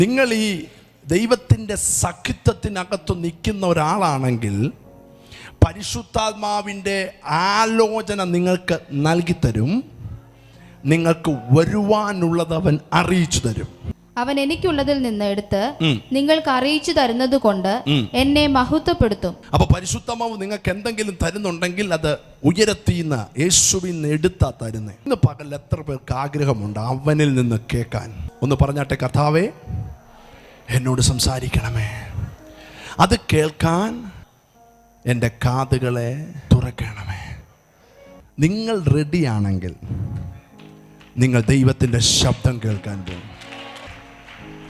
നിങ്ങൾ ഈ ദൈവത്തിൻ്റെ സഖിത്വത്തിനകത്ത് നിൽക്കുന്ന ഒരാളാണെങ്കിൽ പരിശുദ്ധാത്മാവിൻ്റെ ആലോചന നിങ്ങൾക്ക് നൽകിത്തരും. നിങ്ങൾക്ക് വരുവാനുള്ളത് അവൻ അറിയിച്ചു തരും. അവൻ എനിക്കുള്ളതിൽ നിന്ന് എടുത്ത് നിങ്ങൾക്ക് അറിയിച്ചു തരുന്നത് കൊണ്ട് എന്നെ മഹത്വപ്പെടുത്തും. അപ്പൊ പരിശുദ്ധാത്മാവ് നിങ്ങൾക്ക് എന്തെങ്കിലും തരുന്നുണ്ടെങ്കിൽ അത് ഉയരത്തിന്ന് യേശുവിൽ നിന്ന് എടുത്താ തരുന്നേ. ഇന്ന് പകൽ എത്ര പേർക്ക് ആഗ്രഹമുണ്ട് അവനിൽ നിന്ന് കേൾക്കാൻ? ഒന്ന് പറഞ്ഞാട്ടെ, കർത്താവേ എന്നോട് സംസാരിക്കണമേ. അത് കേൾക്കാൻ എൻ്റെ കാതുകളെ തുറക്കണമേ. നിങ്ങൾ റെഡിയാണെങ്കിൽ നിങ്ങൾ ദൈവത്തിൻ്റെ ശബ്ദം കേൾക്കാൻ പോകും.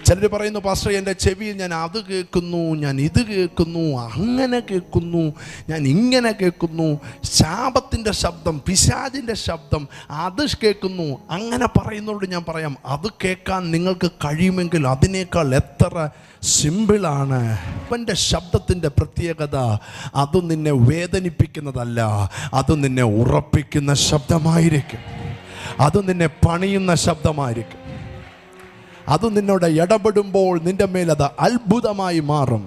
ചിലർ പറയുന്നു, പാസ്റ്റർ എൻ്റെ ചെവിയിൽ ഞാൻ അത് കേൾക്കുന്നു, ഞാൻ ഇത് കേൾക്കുന്നു, അങ്ങനെ കേൾക്കുന്നു, ഞാൻ ഇങ്ങനെ കേൾക്കുന്നു, ശാപത്തിൻ്റെ ശബ്ദം, പിശാചിൻ്റെ ശബ്ദം അത് കേൾക്കുന്നു. അങ്ങനെ പറയുന്നതോട് ഞാൻ പറയാം, അത് കേൾക്കാൻ നിങ്ങൾക്ക് കഴിയുമെങ്കിൽ അതിനേക്കാൾ എത്ര സിമ്പിളാണ്. അവൻ്റെ ശബ്ദത്തിൻ്റെ പ്രത്യേകത അത് നിന്നെ വേദനിപ്പിക്കുന്നതല്ല, അത് നിന്നെ ഉറപ്പിക്കുന്ന ശബ്ദമായിരിക്കും. അത് നിന്നെ പണിയുന്ന ശബ്ദമായിരിക്കും. അത് നിന്നോട് ഇടപെടുമ്പോൾ നിന്റെ മേൽ അത് അത്ഭുതമായി മാറും.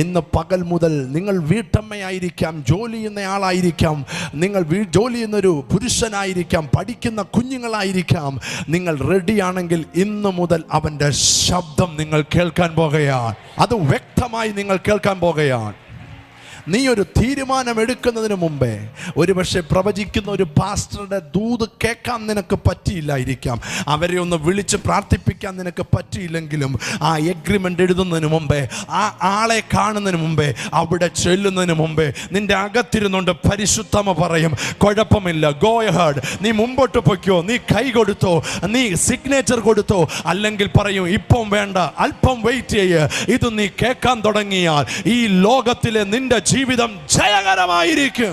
ഇന്ന് പകൽ മുതൽ നിങ്ങൾ വീട്ടമ്മയായിരിക്കാം, ജോലി ചെയ്യുന്ന ആളായിരിക്കാം, നിങ്ങൾ ജോലി ചെയ്യുന്നൊരു പുരുഷനായിരിക്കാം, പഠിക്കുന്ന കുഞ്ഞുങ്ങളായിരിക്കാം. നിങ്ങൾ റെഡിയാണെങ്കിൽ ഇന്ന് മുതൽ അവൻ്റെ ശബ്ദം നിങ്ങൾ കേൾക്കാൻ പോകുകയാണ്. അത് വ്യക്തമായി നിങ്ങൾ കേൾക്കാൻ പോകുകയാണ്. നീ ഒരു തീരുമാനം എടുക്കുന്നതിന് മുമ്പേ ഒരുപക്ഷെ പ്രവചിക്കുന്ന ഒരു പാസ്റ്ററുടെ ദൂത് കേൾക്കാൻ നിനക്ക് പറ്റിയില്ലായിരിക്കാം. അവരെ ഒന്ന് വിളിച്ച് പ്രാർത്ഥിപ്പിക്കാൻ നിനക്ക് പറ്റിയില്ലെങ്കിലും ആ എഗ്രിമെൻ്റ് എഴുതുന്നതിന് മുമ്പേ, ആ ആളെ കാണുന്നതിന് മുമ്പേ, അവിടെ ചെല്ലുന്നതിന് മുമ്പേ നിന്റെ അകത്തിരുന്നുകൊണ്ട് പരിശുദ്ധമ പറയും, കുഴപ്പമില്ല, ഗോ അഹെഡ്, നീ മുമ്പോട്ട് പൊയ്ക്കോ, നീ കൈ കൊടുത്തോ, നീ സിഗ്നേച്ചർ കൊടുത്തോ. അല്ലെങ്കിൽ പറയും, ഇപ്പം വേണ്ട, അല്പം വെയിറ്റ് ചെയ്യ്. ഇത് നീ കേൾക്കാൻ തുടങ്ങിയാൽ ഈ ലോകത്തിലെ നിന്റെ ജീവിതം ജയകരമായിരിക്കും.